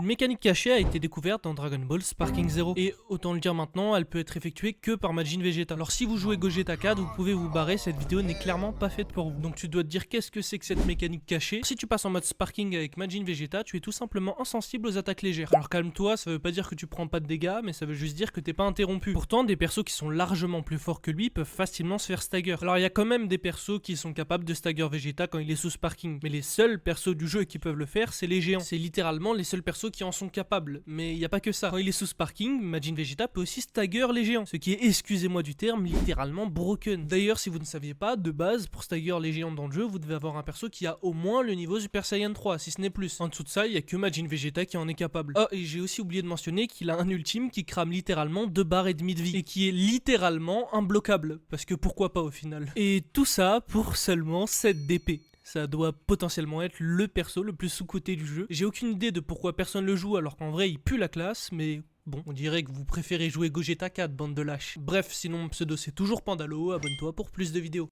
mécanique cachée a été découverte dans Dragon Ball Sparking Zero. Et autant le dire maintenant, elle peut être effectuée que par Majin Vegeta. Alors si vous jouez Gogeta 4, vous pouvez vous barrer, cette vidéo n'est clairement pas faite pour vous. Donc tu dois te dire qu'est-ce que c'est que cette mécanique cachée. Si tu passes en mode Sparking avec Majin Vegeta, tu es tout simplement insensible aux attaques légères. Alors calme-toi, ça veut pas dire que tu prends pas de dégâts, mais ça veut juste dire que t'es pas interrompu. Pourtant, des persos qui sont largement plus forts que lui peuvent facilement se faire stagger. Alors il y a quand même des persos qui sont capables de stagger Vegeta quand il est sous Sparking, mais les seuls persos du jeu qui peuvent le faire, c'est les géants. C'est littéralement les seuls persos qui en sont capables, mais il y a pas que ça. Quand il est sous Sparking, Majin Vegeta peut aussi stagger les géants, ce qui est, excusez-moi du terme, littéralement broken. D'ailleurs, si vous ne saviez pas, de base, pour stagger les géants dans le jeu, vous devez avoir un perso qui a au moins le niveau Super Saiyan 3, si ce n'est plus. En dessous de ça, il y a que Majin Vegeta qui en est capable. Ah, et j'ai aussi oublié de mentionner qu'il a un ultime qui crame littéralement 2 barres et demie de vie, et qui est littéralement imbloquable, parce que pourquoi pas au final. Et tout ça pour seulement 7 d'épée. Ça doit potentiellement être le perso le plus sous-coté du jeu. J'ai aucune idée de pourquoi personne le joue alors qu'en vrai il pue la classe, mais bon, on dirait que vous préférez jouer Gogeta 4, bande de lâches. Bref, sinon mon pseudo c'est toujours Pandalo, abonne-toi pour plus de vidéos.